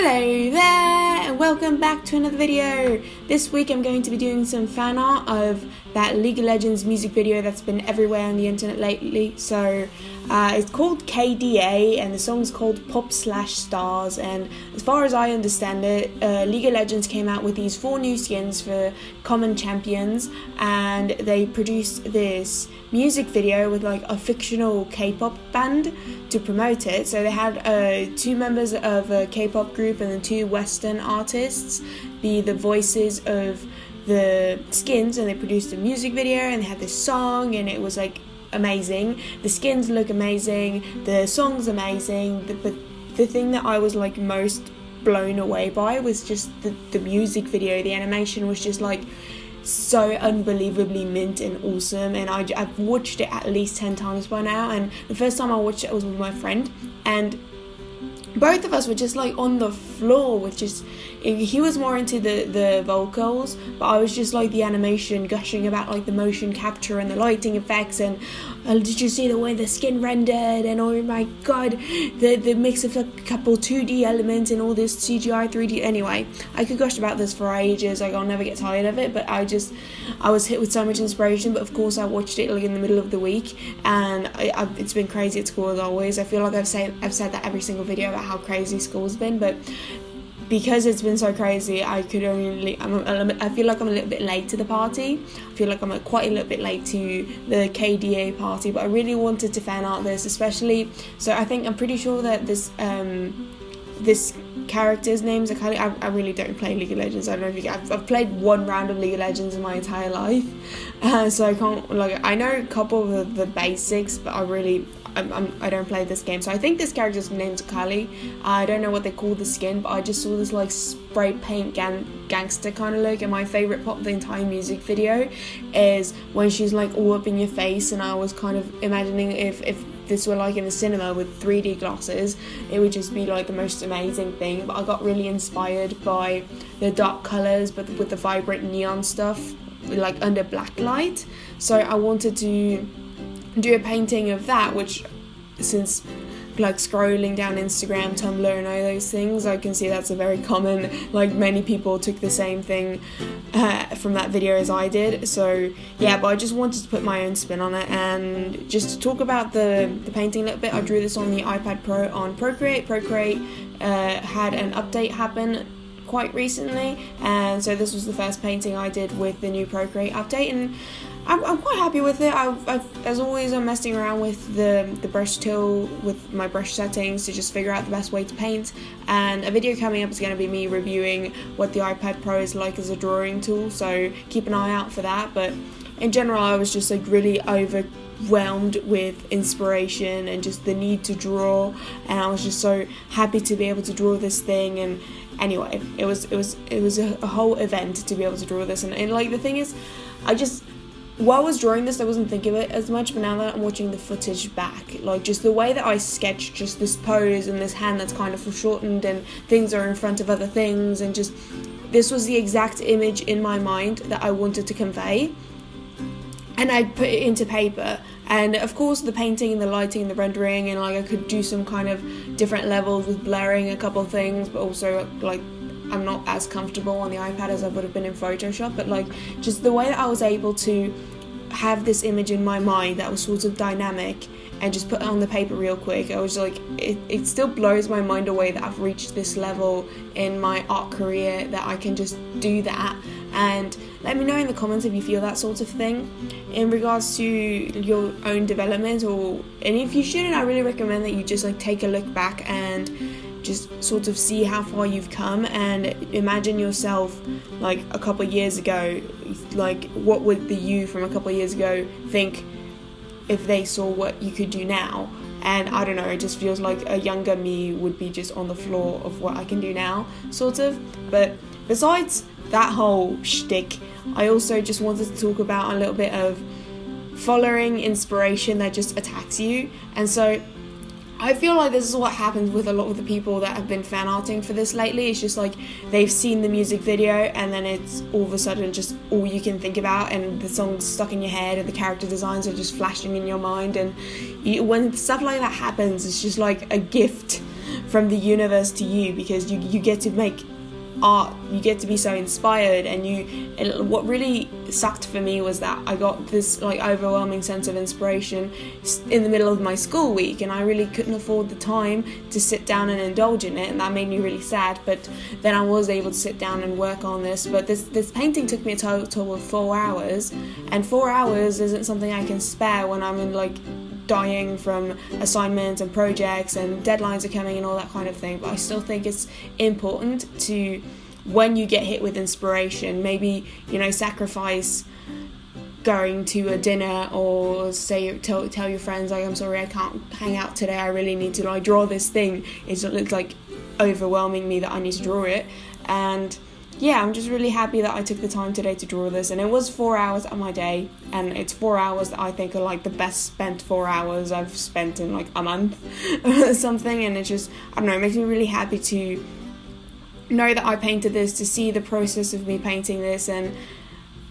Hello there and welcome back to another video. This week I'm going to be doing some fan art of that League of Legends music video that's been everywhere on the internet lately. So it's called KDA and the song's called Pop/Stars, and as far as I understand it, League of Legends came out with these 4 new skins for common champions, and they produced this music video with like a fictional K-pop band to promote it. So they had 2 members of a K-pop group and then 2 Western artists be the voices of the skins, and they produced a music video and they had this song and it was like amazing. The skins look amazing, the song's amazing, but the thing that I was like most blown away by was just the music video. The animation was just like so unbelievably mint and awesome, and I've watched it at least 10 times by now, and the first time I watched it was with my friend, and both of us were just like on the floor with just, he was more into the vocals, but I was just like the animation, gushing about like the motion capture and the lighting effects, and did you see the way the skin rendered, and oh my god, the mix of a couple 2D elements and all this CGI 3D. Anyway, I could gush about this for ages, like I'll never get tired of it, but I was hit with so much inspiration. But of course I watched it like in the middle of the week, and it's been crazy at school as always. I feel like I've said that every single video about how crazy school's been, but because it's been so crazy, I feel like I'm a little bit late to the party. I feel like I'm quite a little bit late to the KDA party, but I really wanted to fan art this, especially. So I'm pretty sure that this character's name's Akali. I really don't play League of Legends. I don't know if I've played 1 round of League of Legends in my entire life, so I can't, like, I know a couple of the basics, but I don't play this game. So I think this character's name's Akali. I don't know what they call the skin, but I just saw this like spray paint gangster kind of look, and my favourite part of the entire music video is when she's like all up in your face, and I was kind of imagining if this were like in the cinema with 3D glasses, it would just be like the most amazing thing. But I got really inspired by the dark colours but with the vibrant neon stuff like under black light, so I wanted to do a painting of that, which, since like scrolling down Instagram, Tumblr and all those things, I can see that's a very common, like many people took the same thing from that video as I did. So yeah, but I just wanted to put my own spin on it, and just to talk about the painting a little bit, I drew this on the iPad Pro on Procreate. Procreate had an update happen quite recently, and so this was the first painting I did with the new Procreate update, and I'm quite happy with it. As always, I'm messing around with the brush tool with my brush settings to just figure out the best way to paint, and a video coming up is going to be me reviewing what the iPad Pro is like as a drawing tool, so keep an eye out for that. But in general, I was just like really overwhelmed with inspiration and just the need to draw, and I was just so happy to be able to draw this thing. And anyway, it was a whole event to be able to draw this, and like the thing is, while I was drawing this, I wasn't thinking of it as much, but now that I'm watching the footage back, like just the way that I sketched just this pose and this hand that's kind of foreshortened and things are in front of other things, and just this was the exact image in my mind that I wanted to convey, and I put it into paper. And of course the painting and the lighting and the rendering, and like I could do some kind of different levels with blurring a couple of things, but also like I'm not as comfortable on the iPad as I would have been in Photoshop, but like just the way that I was able to have this image in my mind that was sort of dynamic and just put it on the paper real quick, I was like, it still blows my mind away that I've reached this level in my art career that I can just do that. And let me know in the comments if you feel that sort of thing in regards to your own development, and if you shouldn't, I really recommend that you just like take a look back and just sort of see how far you've come, and imagine yourself like a couple of years ago. Like, what would the you from a couple of years ago think if they saw what you could do now? And I don't know, it just feels like a younger me would be just on the floor of what I can do now, sort of. But besides that whole shtick, I also just wanted to talk about a little bit of following inspiration that just attacks you. And so I feel like this is what happens with a lot of the people that have been fan arting for this lately. It's just like they've seen the music video and then it's all of a sudden just all you can think about, and the song's stuck in your head and the character designs are just flashing in your mind, and when stuff like that happens, it's just like a gift from the universe to you, because you get to make art, you get to be so inspired. And what really sucked for me was that I got this like overwhelming sense of inspiration in the middle of my school week, and I really couldn't afford the time to sit down and indulge in it, and that made me really sad. But then I was able to sit down and work on this. But this painting took me a total of 4 hours, and 4 hours isn't something I can spare when I'm in like dying from assignments and projects and deadlines are coming and all that kind of thing. But I still think it's important to, when you get hit with inspiration, maybe, you know, sacrifice going to a dinner, or say tell your friends like, I'm sorry I can't hang out today, I really need to like draw this thing. It's like overwhelming me that I need to draw it. And yeah, I'm just really happy that I took the time today to draw this, and it was 4 hours of my day, and it's 4 hours that I think are like the best spent 4 hours I've spent in like a month or something. And it's just, I don't know, it makes me really happy to know that I painted this, to see the process of me painting this. And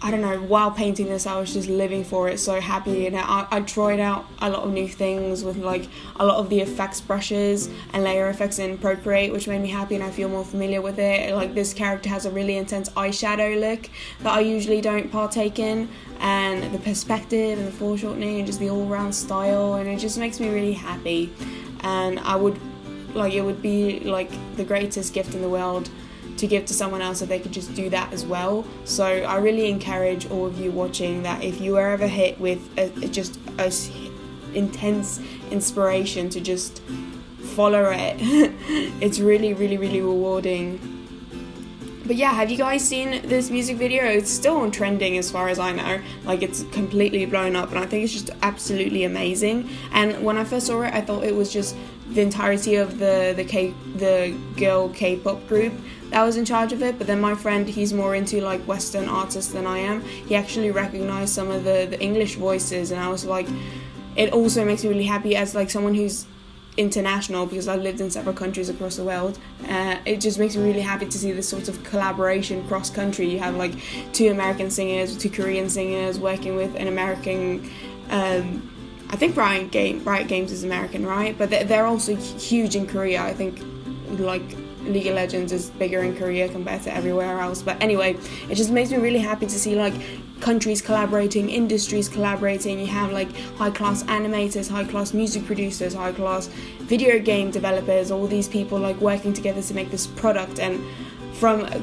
I don't know, while painting this I was just living for it, so happy. And I tried out a lot of new things with like a lot of the effects brushes and layer effects in Procreate, which made me happy and I feel more familiar with it. Like this character has a really intense eyeshadow look that I usually don't partake in, and the perspective and the foreshortening and just the all-round style, and it just makes me really happy. And it would be like the greatest gift in the world to give to someone else if they could just do that as well. So I really encourage all of you watching that if you are ever hit with just a intense inspiration, to just follow it. It's really, really, really rewarding. But yeah, have you guys seen this music video? It's still on trending as far as I know. Like, it's completely blown up, and I think it's just absolutely amazing. And when I first saw it, I thought it was just the entirety of the girl K-pop group that was in charge of it. But then my friend, he's more into like Western artists than I am, he actually recognized some of the English voices, and I was like, it also makes me really happy as like someone who's international, because I've lived in several countries across the world. It just makes me really happy to see this sort of collaboration cross country. You have like 2 American singers, 2 Korean singers working with an American, I think Riot Games is American, right? But they're also huge in Korea. I think like League of Legends is bigger in Korea compared to everywhere else. But anyway, it just makes me really happy to see like countries collaborating, industries collaborating. You have like high-class animators, high-class music producers, high-class video game developers, all these people like working together to make this product. And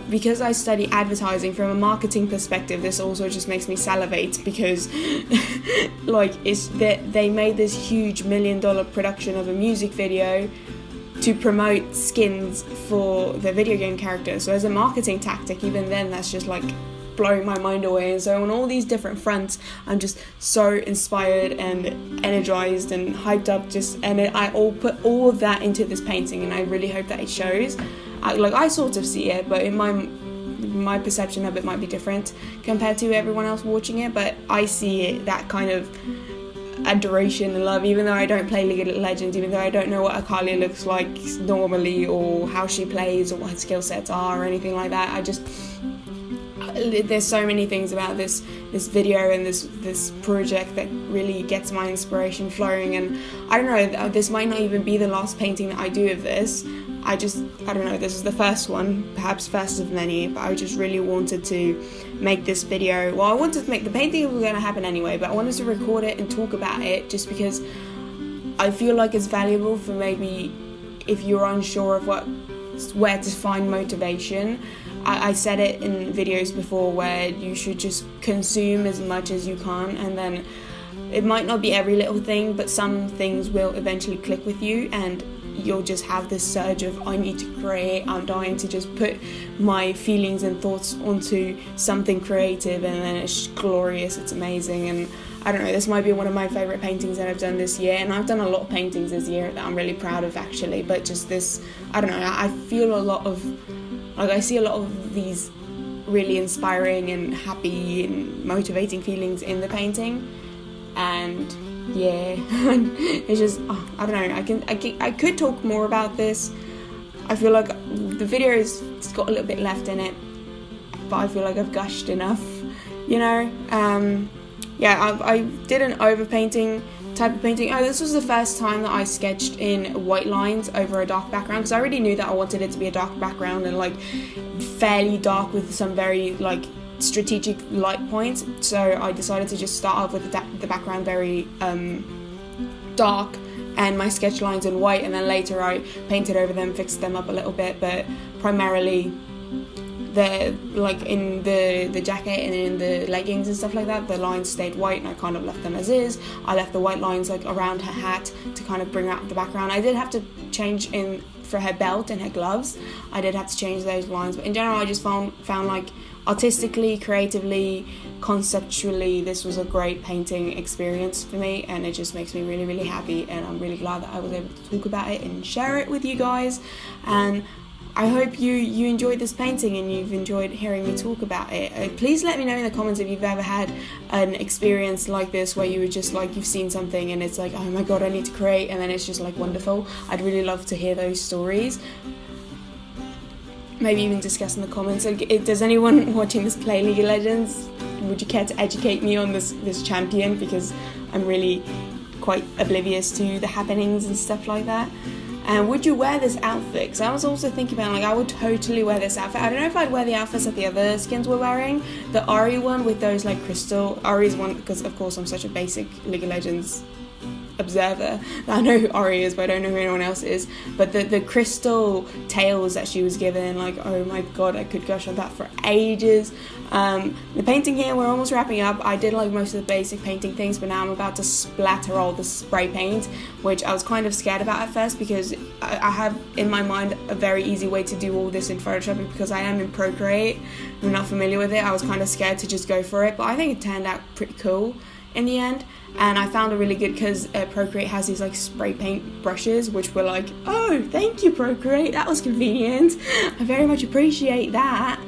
because I study advertising, from a marketing perspective, this also just makes me salivate, because like they made this huge $1 million production of a music video to promote skins for the video game characters. So as a marketing tactic, even then, that's just like blowing my mind away. And so on all these different fronts, I'm just so inspired and energized and hyped up, I all put all of that into this painting, and I really hope that it shows. I sort of see it, but in my perception of it might be different compared to everyone else watching it, but I see it, that kind of adoration and love, even though I don't play League of Legends, even though I don't know what Akali looks like normally, or how she plays, or what her skill sets are, or anything like that. There's so many things about this video and this project that really gets my inspiration flowing. And I don't know, this might not even be the last painting that I do of this. I don't know, this is the first one, perhaps first of many, but I just really wanted to make this video. Well, I wanted to make the painting, was going to happen anyway, but I wanted to record it and talk about it, just because I feel like it's valuable for maybe if you're unsure of where to find motivation. I said it in videos before, where you should just consume as much as you can, and then it might not be every little thing, but some things will eventually click with you, and you'll just have this surge of, I need to create, I'm dying to just put my feelings and thoughts onto something creative, and then it's glorious, it's amazing. And I don't know, this might be one of my favourite paintings that I've done this year, and I've done a lot of paintings this year that I'm really proud of actually, but just this, I don't know, I feel a lot of, like, I see a lot of these really inspiring and happy and motivating feelings in the painting. And yeah, it's just, I don't know, I could talk more about this. I feel like the video's got a little bit left in it, but I feel like I've gushed enough, you know. Yeah, I did an overpainting type of painting. Oh, this was the first time that I sketched in white lines over a dark background, because I already knew that I wanted it to be a dark background and like fairly dark with some very like strategic light points. So I decided to just start off with the background very dark and my sketch lines in white, and then later I painted over them, fixed them up a little bit, but primarily in the jacket and in the leggings and stuff like that, the lines stayed white and I kind of left them as is. I left the white lines like around her hat to kind of bring out the background. I did have to change in for her belt and her gloves. I did have to change those lines, but in general I just found like artistically, creatively, conceptually, this was a great painting experience for me, and it just makes me really, really happy, and I'm really glad that I was able to talk about it and share it with you guys. And I hope you enjoyed this painting and you've enjoyed hearing me talk about it. Please let me know in the comments if you've ever had an experience like this where you were just like, you've seen something and it's like, oh my god, I need to create, and then it's just like wonderful. I'd really love to hear those stories. Maybe even discuss in the comments. Like, does anyone watching this play League of Legends? Would you care to educate me on this champion, because I'm really quite oblivious to the happenings and stuff like that. And would you wear this outfit? Because I was also thinking about, like, I would totally wear this outfit. I don't know if I'd wear the outfits that the other skins were wearing. The Ari one with those, like, crystal... Ari's one, because, of course, I'm such a basic League of Legends observer. I know who Ari is, but I don't know who anyone else is. But the crystal tails that she was given, like, oh my god, I could gush on that for ages. The painting here, we're almost wrapping up. I did like most of the basic painting things, but now I'm about to splatter all the spray paint, which I was kind of scared about at first, because I have in my mind a very easy way to do all this in Photoshop, and because I am in Procreate, I'm not familiar with it, I was kind of scared to just go for it, but I think it turned out pretty cool in the end. And I found it really good because Procreate has these like spray paint brushes, which were like, oh, thank you Procreate, that was convenient. I very much appreciate that.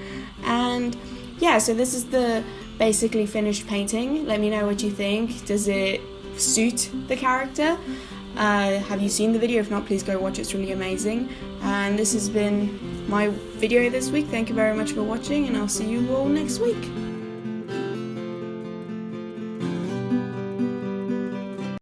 And yeah, so this is the basically finished painting. Let me know what you think. Does it suit the character? Have you seen the video? If not, please go watch it, it's really amazing. And this has been my video this week. Thank you very much for watching, and I'll see you all next week.